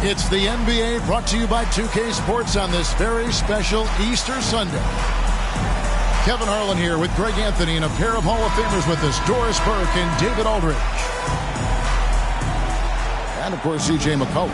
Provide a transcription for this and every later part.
It's the NBA brought to you by 2K Sports on this very special Easter Sunday. Kevin Harlan here with Greg Anthony and a pair of Hall of Famers with us, Doris Burke and David Aldridge. And, of course, C.J. McCollum,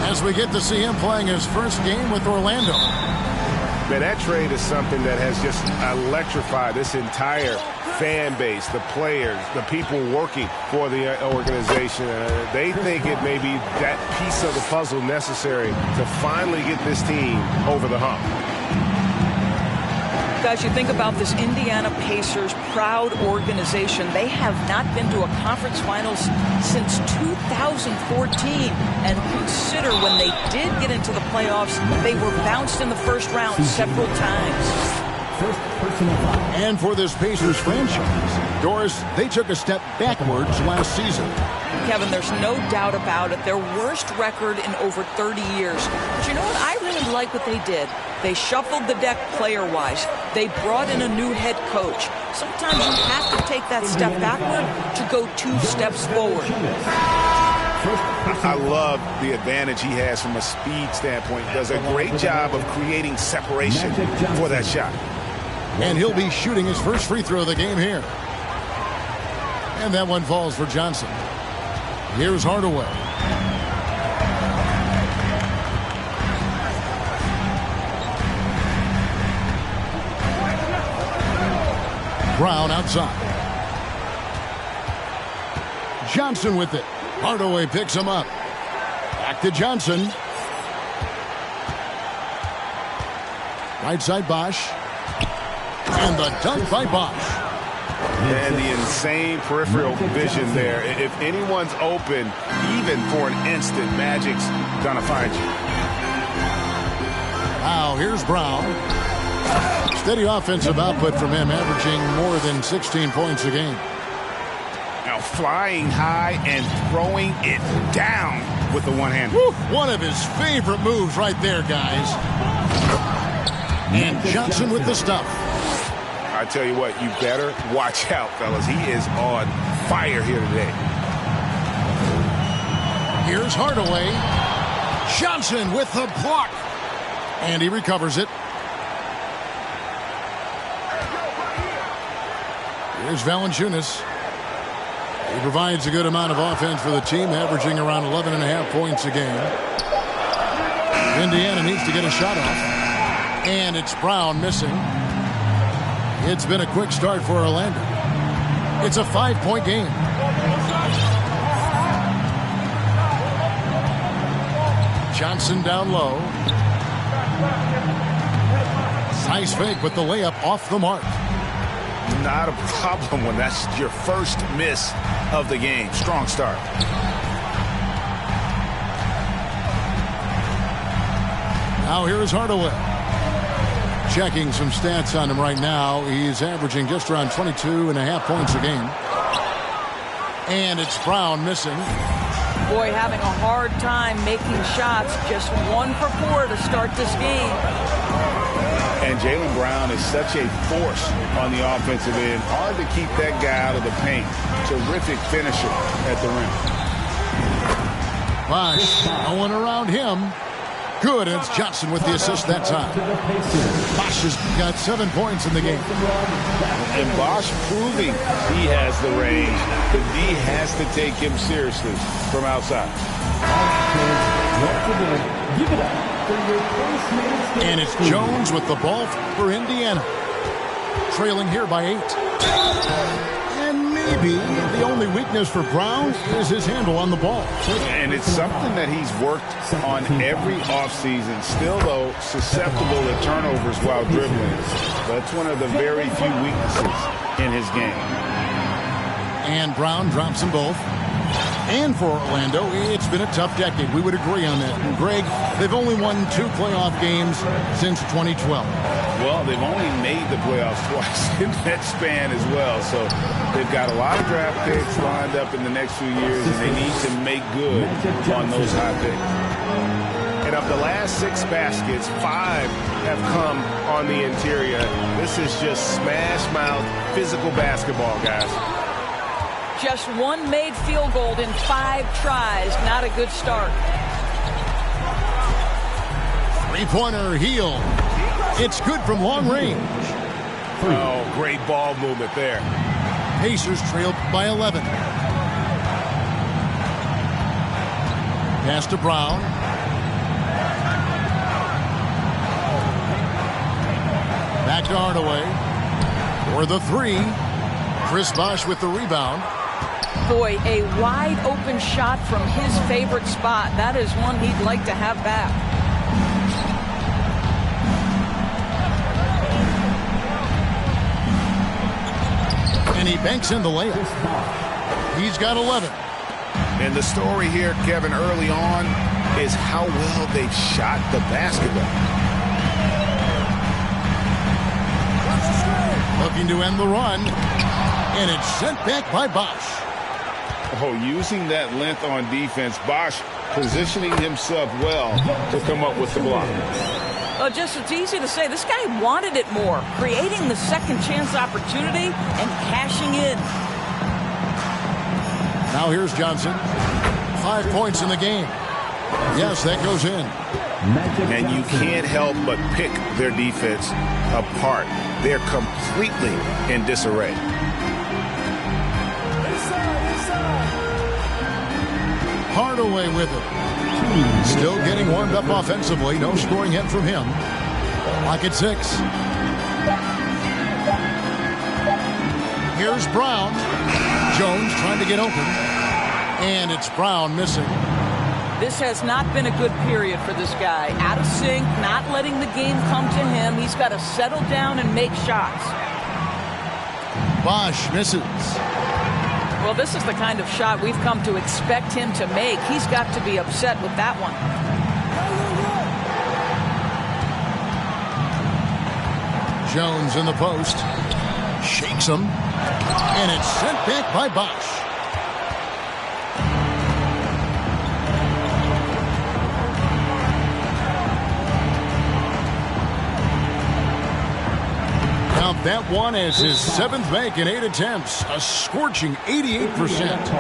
as we get to see him playing his first game with Orlando. Man, that trade is something that has just electrified this entire fan base, the players, the people working for the organization. They think it may be that piece of the puzzle necessary to finally get this team over the hump. Guys, you think about this Indiana Pacers proud organization. They have not been to a conference finals since 2014. And consider when they did get into the playoffs, they were bounced in the first round several times. And for this Pacers franchise, Doris, they took a step backwards last season. Kevin, there's no doubt about it. Their worst record in over 30 years. But you know what? I really like what they did. They shuffled the deck player-wise. They brought in a new head coach. Sometimes you have to take that step backward to go 2 steps forward. I love the advantage he has from a speed standpoint. Does a great job of creating separation for that shot. And he'll be shooting his first free throw of the game here. And that one falls for Johnson. Here's Hardaway. Brown outside. Johnson with it. Hardaway picks him up. Back to Johnson. Right side Bosch. And the dunk by Bosch. And the insane peripheral vision there. If anyone's open, even for an instant, Magic's gonna find you. Now here's Brown. Steady offensive output from him, averaging more than 16 points a game. Now flying high and throwing it down with the one-hander. One of his favorite moves right there, guys. And Johnson with the stuff. I tell you what, you better watch out, fellas. He is on fire here today. Here's Hardaway. Johnson with the block. And he recovers it. Here's Valanciunas. He provides a good amount of offense for the team, averaging around 11.5 points a game. Indiana needs to get a shot off. And it's Brown missing. It's been a quick start for Orlando. It's a 5-point game. Johnson down low. Nice fake with the layup off the mark. Not a problem when that's your first miss of the game. Strong start. Now here is Hardaway. Checking some stats on him right now. He's averaging just around 22.5 points a game. And it's Brown missing. Boy, having a hard time making shots. Just 1 for 4 to start this game. And Jaylen Brown is such a force on the offensive end. Hard to keep that guy out of the paint. Terrific finisher at the rim. Bosch, no one around him. Good, and it's Johnson with the assist that time. Bosch has got 7 points in the game. And Bosch proving he has the range. The D has to take him seriously from outside. Give it up for your first minute. And it's Jones with the ball for Indiana. Trailing here by 8. And maybe the only weakness for Brown is his handle on the ball. And it's something that he's worked on every offseason. Still, though, susceptible to turnovers while dribbling. That's one of the very few weaknesses in his game. And Brown drops them both. And for Orlando, it's been a tough decade. We would agree on that. And Greg, they've only won 2 playoff games since 2012. Well, they've only made the playoffs twice in that span as well. So they've got a lot of draft picks lined up in the next few years, and they need to make good on those high picks. And of the last 6 baskets, 5 have come on the interior. This is just smash mouth physical basketball, guys. Just 1 made field goal in 5 tries. Not a good start. 3-pointer heel. It's good from long range. Oh, great ball movement there. Pacers trailed by 11. Pass to Brown. Back to Hardaway. For the 3. Chris Bosch with the rebound. Boy, a wide open shot from his favorite spot. That is one he'd like to have back. And he banks in the layup. He's got 11. And the story here, Kevin, early on is how well they've shot the basketball. Looking to end the run. And it's sent back by Bosch. Oh, using that length on defense, Bosch positioning himself well to come up with the block. Just it's easy to say. This guy wanted it more, creating the second chance opportunity and cashing in. Now here's Johnson. 5 points in the game. Yes, that goes in. And you can't help but pick their defense apart. They're completely in disarray. Hardaway with it. Still getting warmed up offensively. No scoring yet from him. Lock at 6. Here's Brown. Jones trying to get open. And it's Brown missing. This has not been a good period for this guy. Out of sync, not letting the game come to him. He's got to settle down and make shots. Bosch misses. Well, this is the kind of shot we've come to expect him to make. He's got to be upset with that one. Jones in the post. Shakes him. And it's sent back by Bosch. Count that one as his 7th make in 8 attempts. A scorching 88%.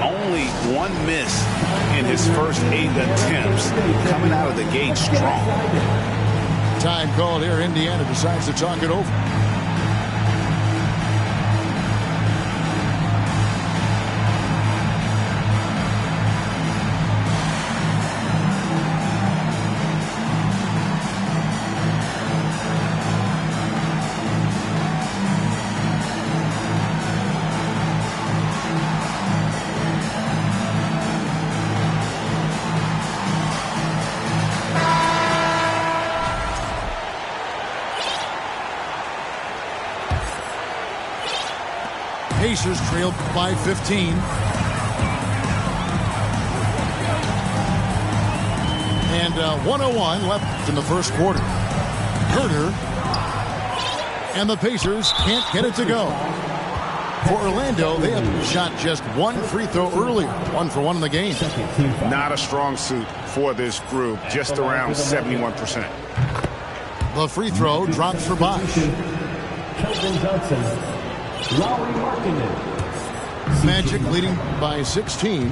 Only one miss in his first 8 attempts. Coming out of the gate strong. Time called here. Indiana decides to talk it over. Pacers trailed by 15. And 1:01 left in the first quarter. Herter. And the Pacers can't get it to go. For Orlando, they have shot just one free throw earlier. 1 for 1 in the game. Not a strong suit for this group. Just around 71%. The free throw drops for Bosch. Magic leading by 16.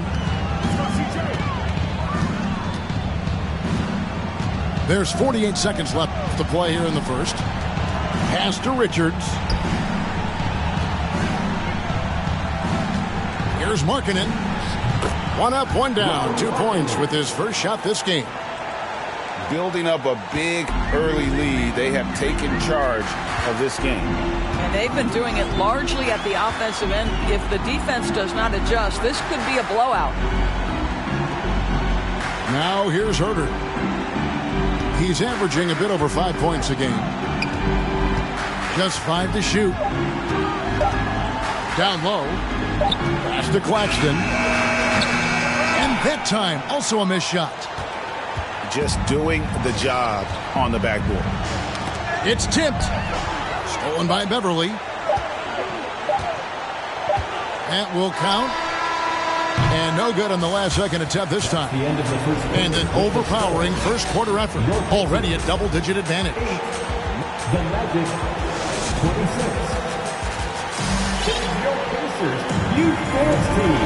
There's 48 seconds left to play here in the first. Pass to Richards. Here's Markkanen. 1 up, 1 down. 2 points with his first shot this game. Building up a big early lead. They have taken charge of this game. And they've been doing it largely at the offensive end. If the defense does not adjust, this could be a blowout. Now here's Herter. He's averaging a bit over 5 points a game. Just 5 to shoot. Down low. Pass to Claxton. And that time, also a missed shot. Just doing the job on the backboard. It's tipped. Stolen by Beverly. That will count. And no good on the last second attempt this time. And an overpowering first quarter effort. Already a double-digit advantage. The Magic, 26.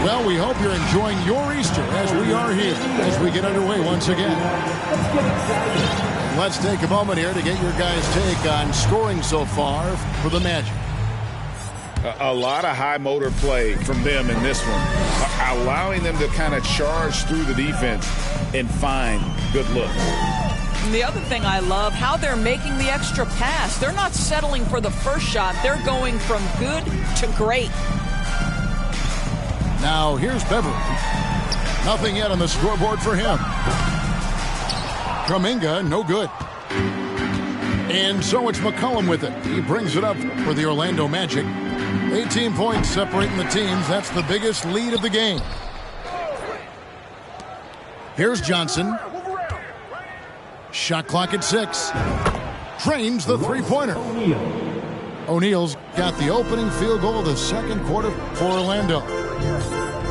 Well, we hope you're enjoying your Easter as we are here as we get underway once again. Let's take a moment here to get your guys' take on scoring so far for the Magic. A lot of high motor play from them in this one, allowing them to kind of charge through the defense and find good looks. And the other thing I love, how they're making the extra pass. They're not settling for the first shot. They're going from good to great. Now here's Beverly. Nothing yet on the scoreboard for him. Kuminga, no good. And so it's McCollum with it. He brings it up for the Orlando Magic. 18 points separating the teams. That's the biggest lead of the game. Here's Johnson. Shot clock at 6. Drains the three-pointer. O'Neal's got the opening field goal of the second quarter for Orlando.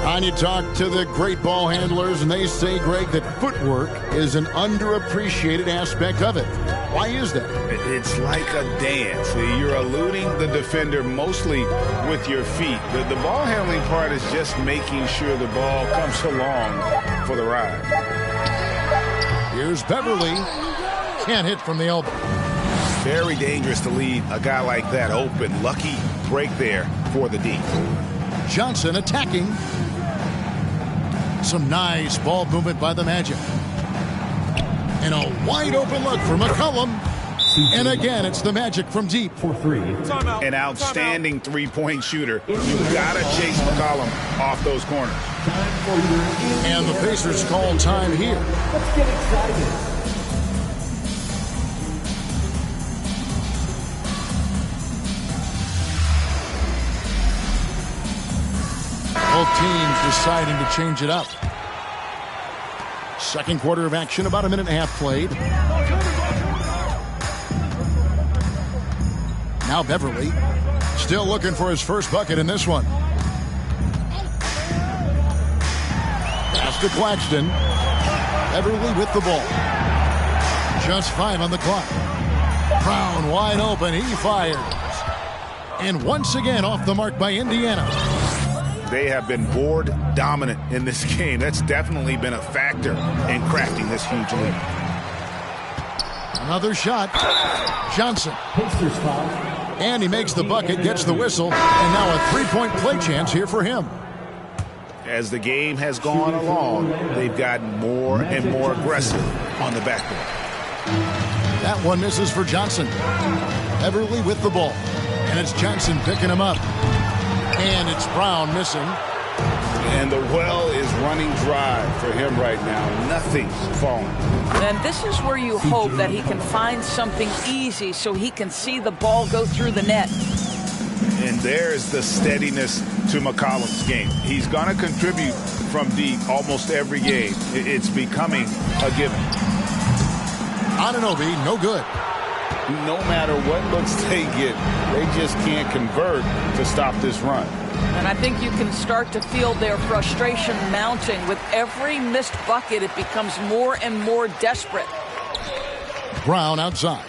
And you talk to the great ball handlers, and they say, Greg, that footwork is an underappreciated aspect of it. Why is that? It's like a dance. You're eluding the defender mostly with your feet. The ball handling part is just making sure the ball comes along for the ride. Here's Beverly. Can't hit from the elbow. Very dangerous to lead a guy like that open. Lucky break there for the D. Johnson attacking. Some nice ball movement by the Magic. And a wide open look for McCollum. And again, it's the Magic from deep. For three. An outstanding three-point shooter. You've got to chase McCollum off those corners. And the Pacers call time here. Let's get excited. Both teams deciding to change it up. Second quarter of action, about a minute and a half played. Now Beverly, still looking for his first bucket in this one. Pass to Claxton. Beverly with the ball. Just 5 on the clock. Brown wide open, he fires. And once again off the mark by Indiana. They have been board dominant in this game. That's definitely been a factor in crafting this huge lead. Another shot. Johnson. Pacers foul. And he makes the bucket, gets the whistle, and now a three-point play chance here for him. As the game has gone along, they've gotten more and more aggressive on the backboard. That one misses for Johnson. Beverly with the ball. And it's Johnson picking him up. And it's Brown missing. And the well is running dry for him right now. Nothing's falling. And this is where you hope that he can find something easy so he can see the ball go through the net. And there's the steadiness to McCollum's game. He's going to contribute from deep almost every game. It's becoming a given. Anunoby, no good. No matter what looks they get, they just can't convert to stop this run. And I think you can start to feel their frustration mounting. With every missed bucket, it becomes more and more desperate. Brown outside.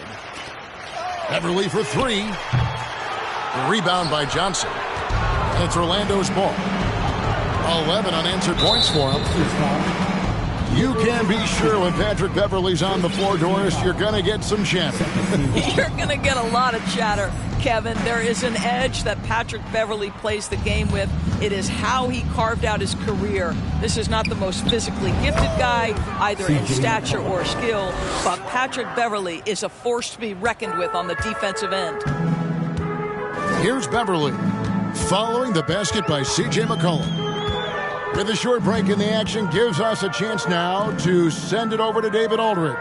Beverly for three. The rebound by Johnson. And it's Orlando's ball. 11 unanswered points for him. You can be sure when Patrick Beverly's on the floor, Doris, you're going to get some chatter. You're going to get a lot of chatter, Kevin. There is an edge that Patrick Beverly plays the game with. It is how he carved out his career. This is not the most physically gifted guy, either in stature or skill, but Patrick Beverly is a force to be reckoned with on the defensive end. Here's Beverly, following the basket by C.J. McCollum. With a short break in the action, gives us a chance now to send it over to David Aldridge.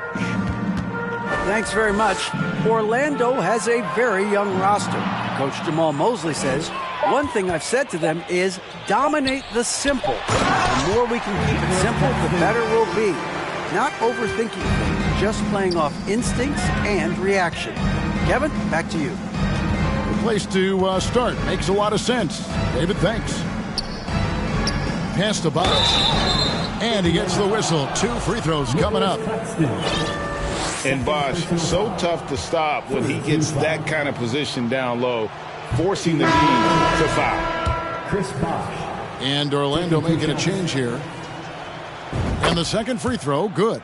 Thanks very much. Orlando has a very young roster. Coach Jamal Mosley says, one thing I've said to them is dominate the simple. The more we can keep it simple, the better we'll be. Not overthinking things, just playing off instincts and reaction. Kevin, back to you. The place to start. Makes a lot of sense. David, thanks. Pass to Bosch. And he gets the whistle. 2 free throws coming up. And Bosch, so tough to stop when he gets that kind of position down low, forcing the team to foul. Chris Bosch. And Orlando making a change here. And the second free throw, good.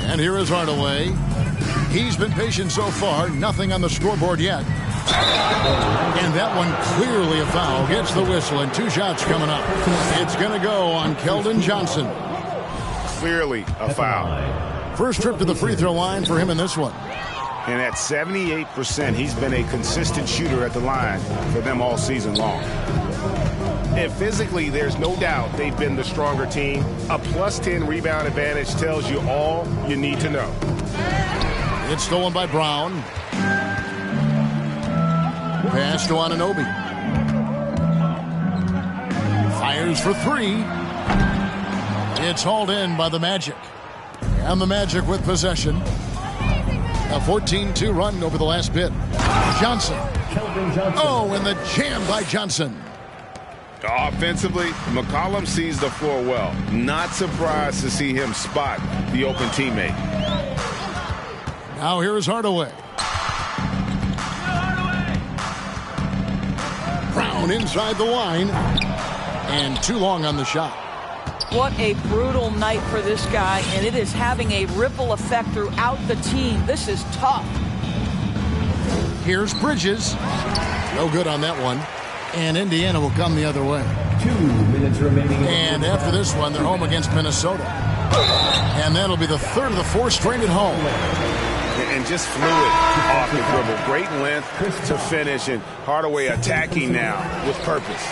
And here is Hardaway. He's been patient so far. Nothing on the scoreboard yet. And that one clearly a foul. Gets the whistle and 2 shots coming up. It's going to go on Keldon Johnson. Clearly a foul. First trip to the free throw line for him in this one. And at 78%, he's been a consistent shooter at the line for them all season long. And physically, there's no doubt they've been the stronger team. A +10 rebound advantage tells you all you need to know. It's stolen by Brown. Pass to Anunoby. Fires for 3. It's hauled in by the Magic. And the Magic with possession. A 14-2 run over the last bit. Johnson. Oh, and the jam by Johnson. Offensively, McCollum sees the floor well. Not surprised to see him spot the open teammate. Now here is Hardaway. Brown inside the line. And too long on the shot. What a brutal night for this guy, and it is having a ripple effect throughout the team. This is tough. Here's Bridges. No good on that one. And Indiana will come the other way. 2 minutes remaining. And after this one, they're home against Minnesota. And that'll be the third of the fourth straight at home. And just fluid off the dribble. Great length to finish, and Hardaway attacking now with purpose.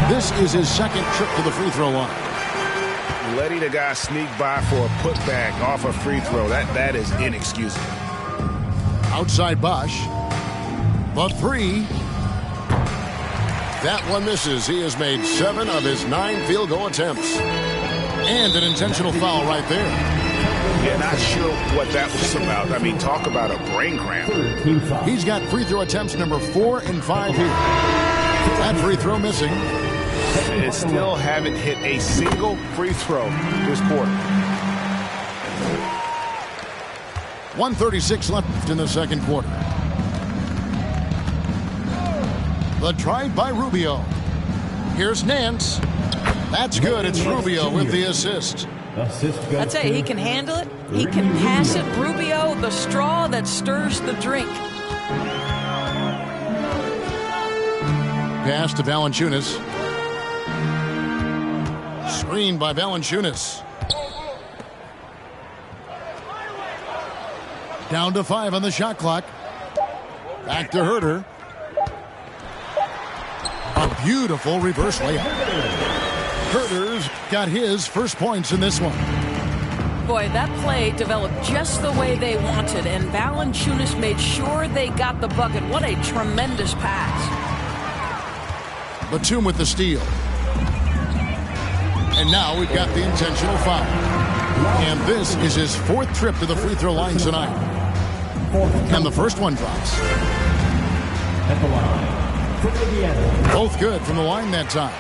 This is his second trip to the free throw line. Letting the guy sneak by for a putback off a free throw, that is inexcusable. Outside Bosch. The three. That one misses. He has made 7 of his 9 field goal attempts. And an intentional foul right there. Yeah, not sure what that was about. I mean, talk about a brain cramp. He's got free throw attempts number 4 and 5 here. That free throw missing. And still haven't hit a single free throw this quarter. 1:36 left in the second quarter. The drive by Rubio. Here's Nance. That's good. It's Rubio with the assist. I'd say he can handle it. He can pass it. Rubio, the straw that stirs the drink. Pass to Valanciunas. Screen by Valanciunas. Down to 5 on the shot clock. Back to Herter. A beautiful reverse layup. Herter's got his first points in this one. Boy, that play developed just the way they wanted, and Valanciunas made sure they got the bucket. What a tremendous pass. Batum with the steal. And now we've got the intentional foul. And this is his 4th trip to the free throw line tonight. And the first one drops. At the line, from Indiana. Both good from the line that time.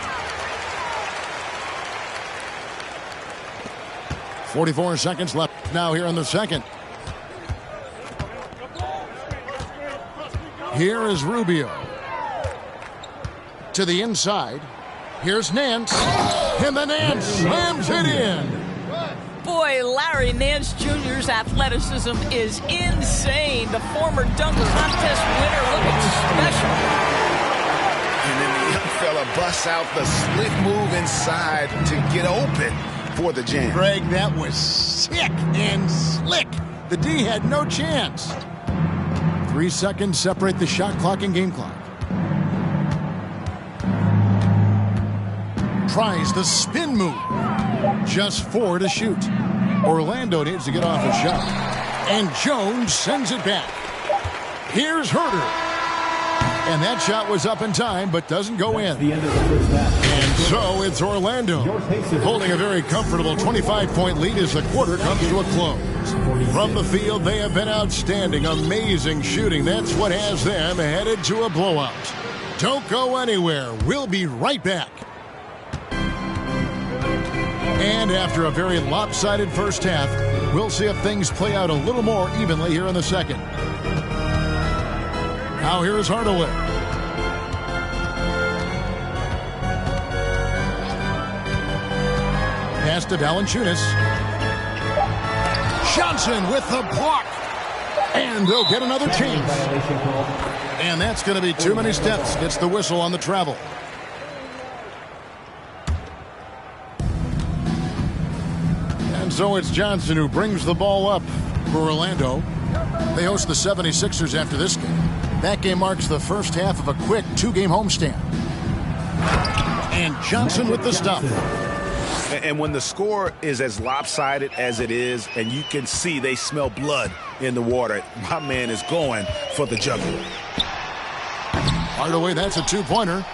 44 seconds left now here in the second. Here is Rubio. To the inside. Here's Nance. And the Nance slams it in. Boy, Larry Nance Jr.'s athleticism is insane. The former dunk contest winner looking special. And then the young fella busts out the split move inside to get open for the jam. Greg, that was sick and slick. The D had no chance. 3 seconds separate the shot clock and game clock. Tries the spin move. Just 4 to shoot. Orlando needs to get off a shot. And Jones sends it back. Here's Herter. And that shot was up in time, but doesn't go in. The end of the first half. And so it's Orlando holding a very comfortable 25-point lead as the quarter comes to a close. From the field, they have been outstanding. Amazing shooting. That's what has them headed to a blowout. Don't go anywhere. We'll be right back. And after a very lopsided first half, we'll see if things play out a little more evenly here in the second. Now here's Hardaway. Pass to Valanciunas. Johnson with the block. And they'll get another chance. And that's going to be too many steps. Gets the whistle on the travel. And so it's Johnson who brings the ball up for Orlando. They host the 76ers after this game. That game marks the first half of a quick 2-game homestand. And Johnson with the stuff. And when the score is as lopsided as it is, and you can see they smell blood in the water, my man is going for the jugular. Hardaway, that's a 2-pointer.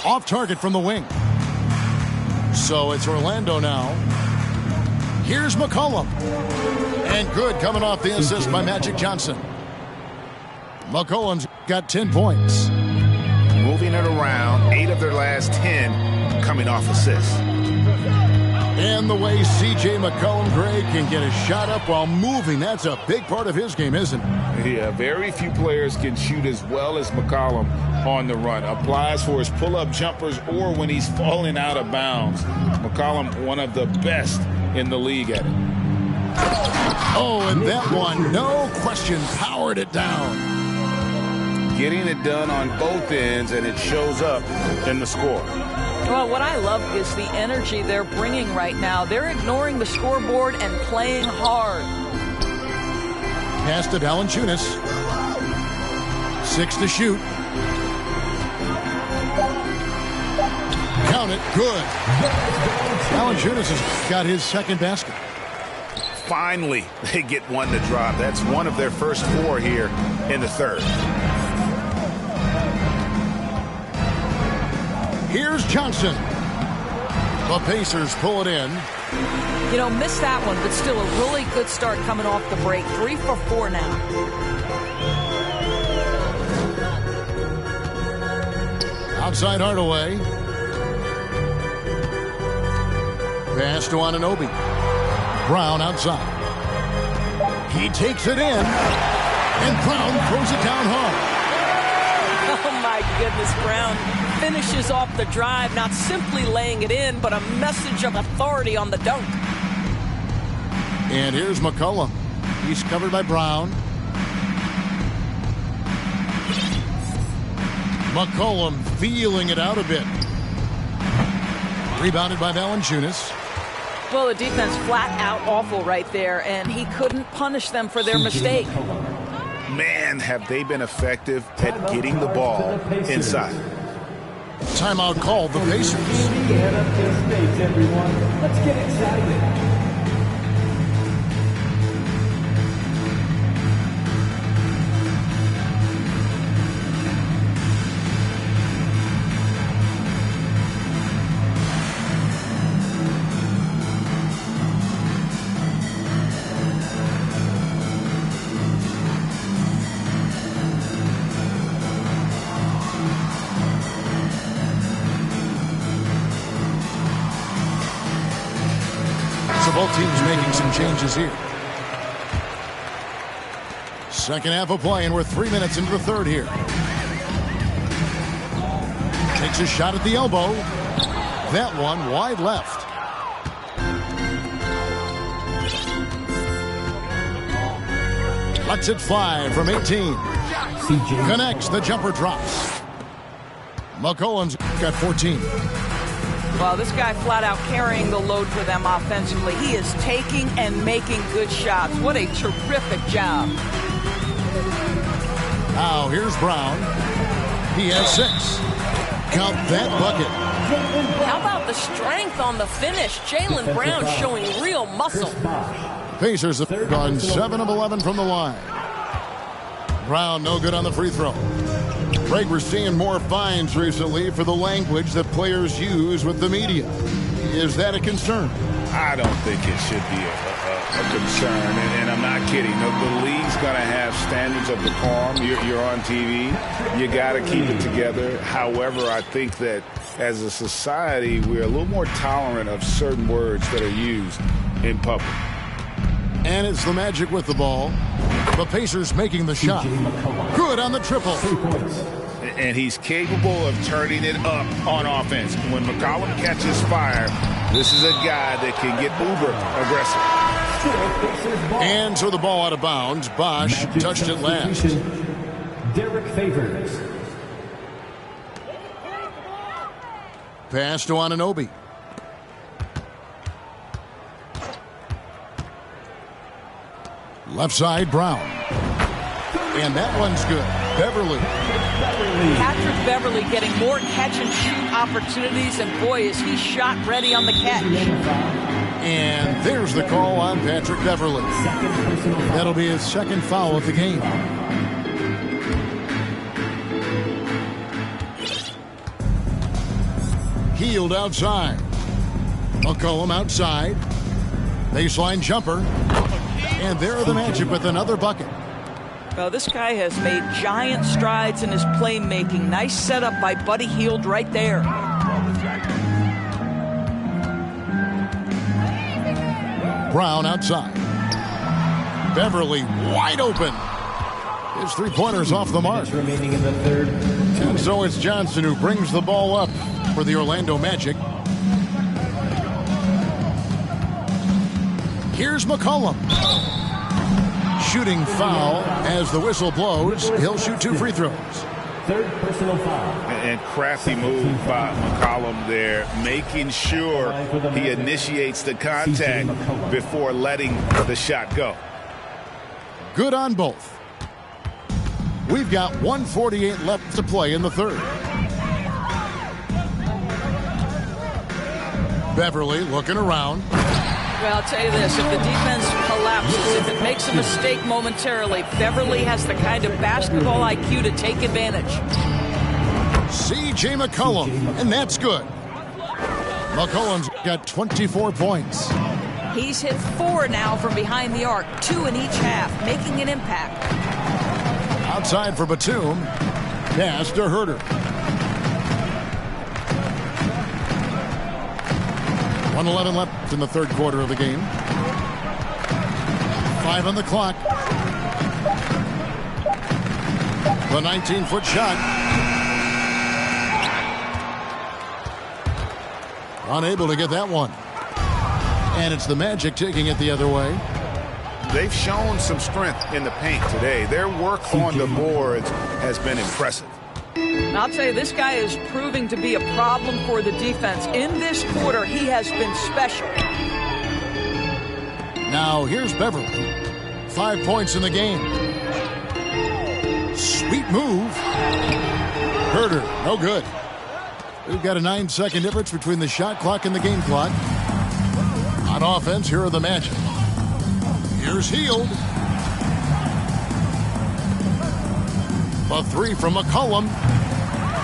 Off target from the wing. So it's Orlando now. Here's McCollum. And good coming off the assist by Magic Johnson. McCollum's got 10 points. Moving it around, 8 of their last 10 coming off assists. And the way C.J. McCollum, Greg, can get a shot up while moving, that's a big part of his game, isn't it? Yeah, very few players can shoot as well as McCollum on the run. Applies for his pull-up jumpers or when he's falling out of bounds. McCollum, one of the best in the league at it. Oh, and that one, no question, powered it down. Getting it done on both ends, and it shows up in the score. Well, what I love is the energy they're bringing right now. They're ignoring the scoreboard and playing hard. Pass to Valanciunas. 6 to shoot. Count it. Good. Valanciunas has got his second basket. Finally, they get one to drop. That's one of their first 4 here in the third. Here's Johnson. The Pacers pull it in. You know, missed that one, but still a really good start coming off the break. 3 for 4 now. Outside Hardaway. Pass to Anunoby. Brown outside. He takes it in. And Brown throws it down hard. Oh, my goodness, Brown finishes off the drive, not simply laying it in, but a message of authority on the dunk. And here's McCollum. He's covered by Brown. McCollum feeling it out a bit. Rebounded by Valanciunas. Well, the defense flat out awful right there, and he couldn't punish them for their mistake. Man, have they been effective at getting the ball inside. Timeout called the Pacers. Indiana States, everyone. Let's get excited. Both teams making some changes here. Second half of play, and we're 3 minutes into the third here. Takes a shot at the elbow. That one wide left. Lets it fly from 18. Connects, the jumper drops. McCollum's got 14. Well, this guy flat out carrying the load for them offensively. He is taking and making good shots. What a terrific job. Now here's Brown. He has 6. Count that bucket. How about the strength on the finish? Jaylen Brown showing real muscle. Pacers have gone 7 of 11 from the line. Brown no good on the free throw. Greg, we're seeing more fines recently for the language that players use with the media. Is that a concern? I don't think it should be a concern, and I'm not kidding. The league's going to have standards of decorum. You're on TV. You got to keep it together. However, I think that as a society, we're a little more tolerant of certain words that are used in public. And it's the Magic with the ball. The Pacers making the shot. Good on the triple. And he's capable of turning it up on offense. When McCollum catches fire, this is a guy that can get uber aggressive. And so the ball out of bounds. Bosch touched it last. Derek Favors. Pass to Anunoby. Left side, Brown. And that one's good. Beverly. Patrick Beverly getting more catch-and-shoot opportunities, and boy, is he shot ready on the catch. And there's the call on Patrick Beverly. That'll be his second foul of the game. Healed outside. McCollum outside. Baseline jumper. And there are the Magic with another bucket. Well, this guy has made giant strides in his playmaking. Nice setup by Buddy Hield right there. Brown outside. Beverly wide open. His three-pointers off the mark. Remaining in the third. And so it's Johnson who brings the ball up for the Orlando Magic. Here's McCollum. Shooting foul as the whistle blows. He'll shoot 2 free throws. Third personal foul. And crafty move by McCollum there, making sure he initiates the contact before letting the shot go. Good on both. We've got 1:48 left to play in the third. Beverly looking around. Well, I'll tell you this, if the defense collapses, if it makes a mistake momentarily, Beverly has the kind of basketball IQ to take advantage. C.J. McCollum, and that's good. McCollum's got 24 points. He's hit 4 now from behind the arc, 2 in each half, making an impact. Outside for Batum. Pass to Herter. 1:11 left in the third quarter of the game. 5 on the clock. The 19-foot shot. Unable to get that one. And it's the Magic taking it the other way. They've shown some strength in the paint today. Their work on the boards has been impressive. I'll tell you, this guy is proving to be a problem for the defense. In this quarter, he has been special. Now here's Beverly. 5 points in the game. Sweet move. Herter, no good. We've got a 9-second difference between the shot clock and the game clock. On offense, here are the Magic. Here's Hield. A 3 from McCollum.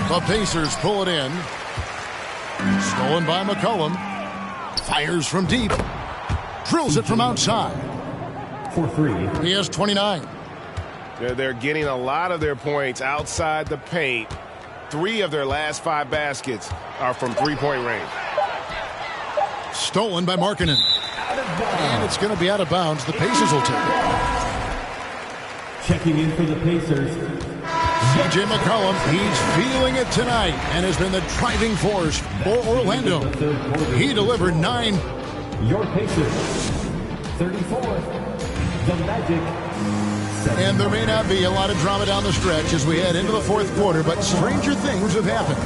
The Pacers pull it in. Stolen by McCollum. Fires from deep. Drills it from outside. For 3. He has 29. They're getting a lot of their points outside the paint. 3 of their last 5 baskets are from three-point range. Stolen by Markkanen. And it's going to be out of bounds. The Pacers will take it. Checking in for the Pacers. C.J. McCollum, he's feeling it tonight and has been the driving force for Orlando. He delivered 9. Your Pacers. 34. The Magic. 7. And there may not be a lot of drama down the stretch as we head into the fourth quarter, but stranger things have happened.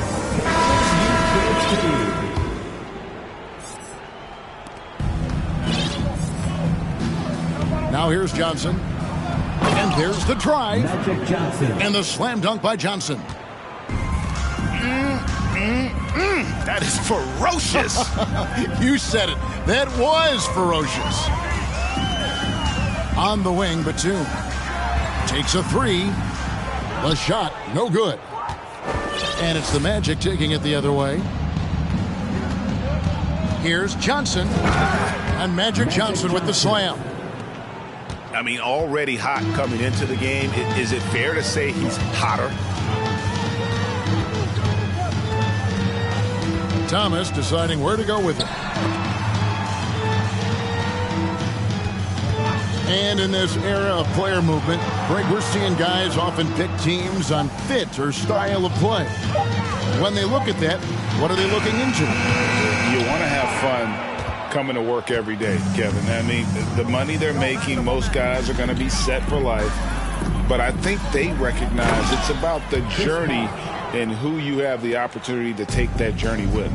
Now here's Johnson. And there's the drive. Magic Johnson. And the slam dunk by Johnson. That is ferocious. You said it. That was ferocious. On the wing, Batum takes a 3. The shot, no good. And it's the Magic taking it the other way. Here's Johnson. And Magic Johnson with the slam. I mean, already hot coming into the game. Is it fair to say he's hotter? Thomas deciding where to go with it. And in this era of player movement, Greg, we're seeing guys often pick teams on fit or style of play. When they look at that, what are they looking into? You want to have fun coming to work every day, Kevin. I mean, the money they're making, most guys are going to be set for life. But I think they recognize it's about the journey and who you have the opportunity to take that journey with.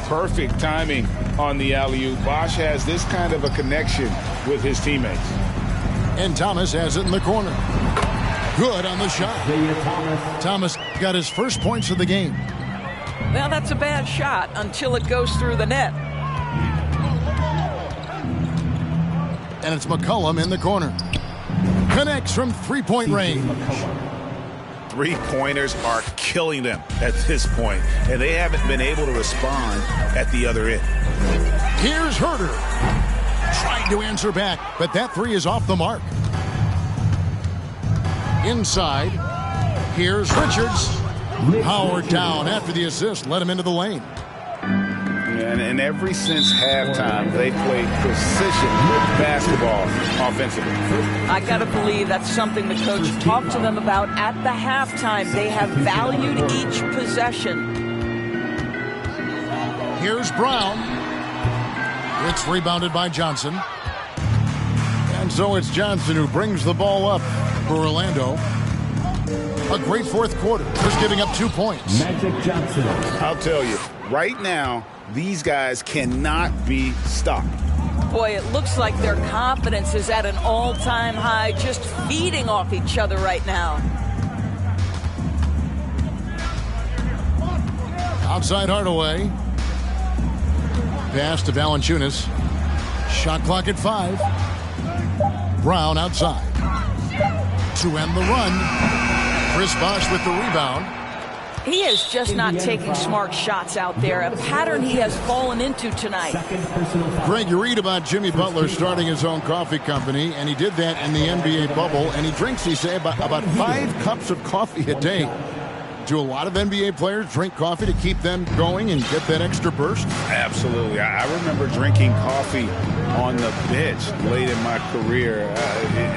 Perfect timing on the alley-oop. Bosh has this kind of a connection with his teammates. And Thomas has it in the corner. Good on the shot. Thomas got his first points of the game. Well, that's a bad shot until it goes through the net. And it's McCollum in the corner. Connects from three-point range. Three-pointers are killing them at this point, and they haven't been able to respond at the other end. Here's Herter. Trying to answer back, but that 3 is off the mark. Inside. Here's Richards. Howard down after the assist. Let him into the lane. And ever since halftime, they played precision basketball offensively. I got to believe that's something the coach talked to them about at the halftime. They have valued each possession. Here's Brown. It's rebounded by Johnson. And so it's Johnson who brings the ball up for Orlando. A great fourth quarter, just giving up 2 points. Magic Johnson. I'll tell you, right now, these guys cannot be stopped. Boy, it looks like their confidence is at an all-time high, just feeding off each other right now. Outside Hardaway. Pass to Valanciunas. Shot clock at 5. Brown outside. To end the run. Chris Bosh with the rebound. He is just not taking smart shots out there, a pattern he has fallen into tonight. Greg, you read about Jimmy Butler starting his own coffee company, and he did that in the NBA bubble, and he drinks, he said, about 5 cups of coffee a day. Do a lot of NBA players drink coffee to keep them going and get that extra burst? Absolutely. I remember drinking coffee on the bench late in my career.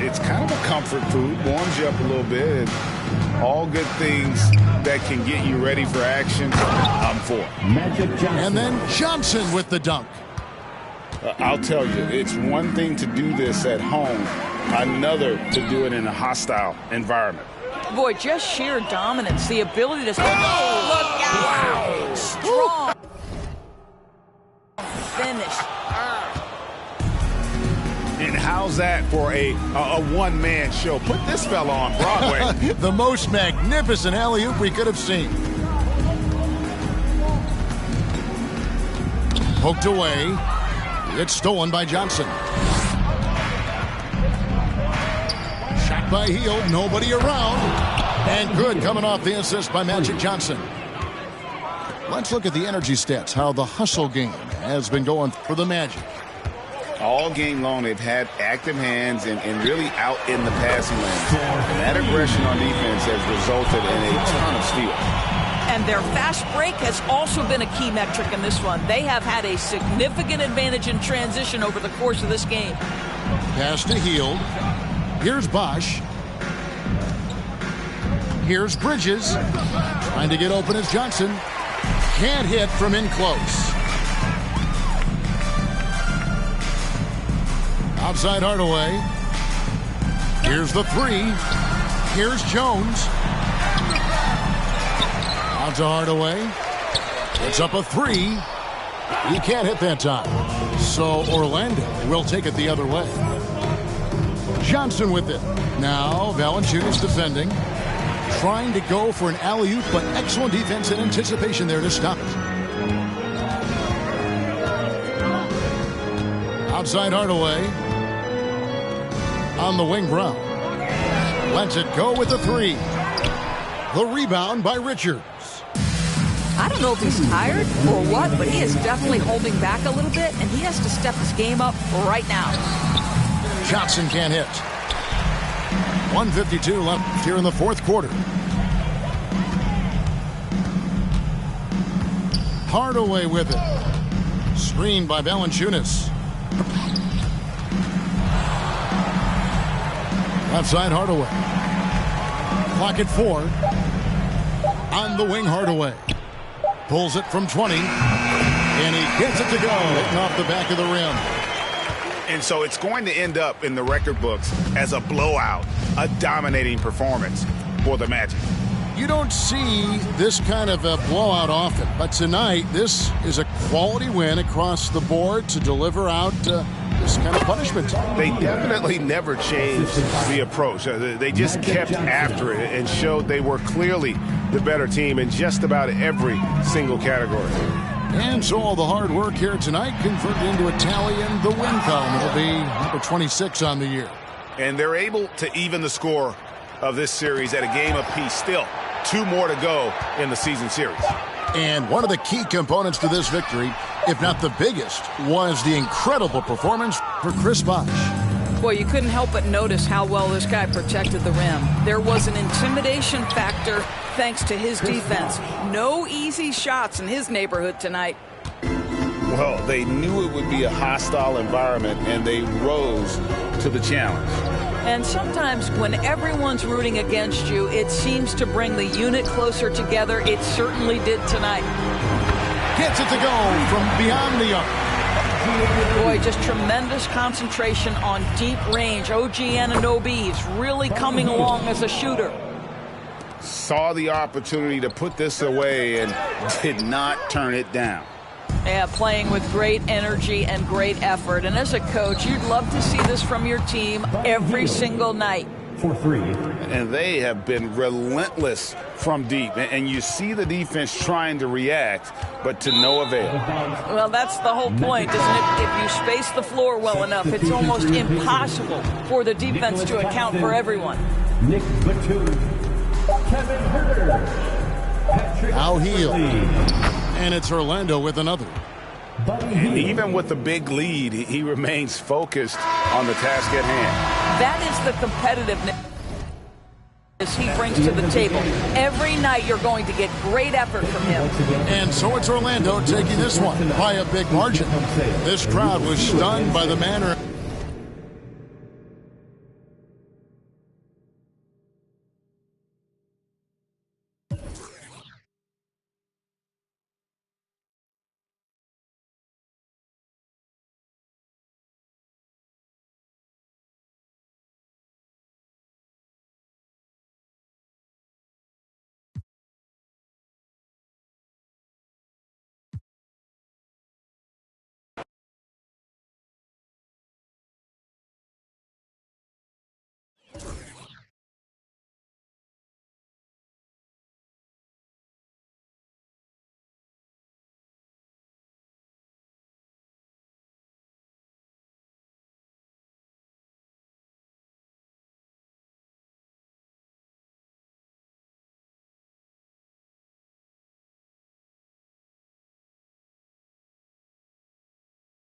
It's kind of a comfort food, warms you up a little bit, and all good things that can get you ready for action, I'm for. Magic Johnson. And then Johnson with the dunk. I'll tell you, it's one thing to do this at home, another to do it in a hostile environment. Boy, just sheer dominance, the ability to... Oh, look out! Wow. Strong finish. And how's that for a one-man show? Put this fella on Broadway. The most magnificent alley-oop we could have seen. Poked away. It's stolen by Johnson. Shot by Hield. Nobody around. And good coming off the assist by Magic Johnson. Let's look at the energy stats, how the hustle game has been going for the Magic. All game long, they've had active hands and really out in the passing lane. And that aggression on defense has resulted in a ton of steals. And their fast break has also been a key metric in this one. They have had a significant advantage in transition over the course of this game. Pass to Hield. Here's Bosh. Here's Bridges. Trying to get open as Johnson. Can't hit from in close. Outside Hardaway. Here's the 3. Here's Jones. Out to Hardaway. It's up a 3. He can't hit that time. So Orlando will take it the other way. Johnson with it. Now Valanciunas defending. Trying to go for an alley-oop, but excellent defense and anticipation there to stop it. Outside Hardaway. On the wing, Brown. Lets it go with the 3. The rebound by Richards. I don't know if he's tired or what, but he is definitely holding back a little bit, and he has to step his game up right now. Johnson can't hit. 1:52 left here in the fourth quarter. Hardaway with it. Screened by Valanciunas. Outside Hardaway. Clock at 4. On the wing, Hardaway. Pulls it from 20. And he gets it to go. Hitting off the back of the rim. And so it's going to end up in the record books as a blowout, a dominating performance for the Magic. You don't see this kind of a blowout often, but tonight this is a quality win across the board to deliver out this kind of punishment. They definitely never changed the approach. They just kept after it and showed they were clearly the better team in just about every single category. And so all the hard work here tonight converted into a tally in the win column. It'll be number 26 on the year. And they're able to even the score of this series at a game apiece. Still 2 more to go in the season series. And one of the key components to this victory, if not the biggest, was the incredible performance for Chris Bosh. Boy, you couldn't help but notice how well this guy protected the rim. There was an intimidation factor thanks to his defense. No easy shots in his neighborhood tonight. Well, they knew it would be a hostile environment, and they rose to the challenge. And sometimes when everyone's rooting against you, it seems to bring the unit closer together. It certainly did tonight. Gets it to go from beyond the arc. Boy, just tremendous concentration on deep range. OG Anunoby is really coming along as a shooter. saw the opportunity to put this away and did not turn it down. Yeah, playing with great energy and great effort. And as a coach, you'd love to see this from your team every single night. For 3. And they have been relentless from deep. And you see the defense trying to react, but to no avail. Well, that's the whole point, isn't it? If you space the floor well enough, it's almost impossible for the defense to account for everyone. Nick Batum, Kevin Herter, Patrick Now Heel. Beverly. And it's Orlando with another. And even with the big lead, he remains focused on the task at hand. That is the competitiveness he brings to the table. Every night you're going to get great effort from him. And so it's Orlando taking this one by a big margin. This crowd was stunned by the manner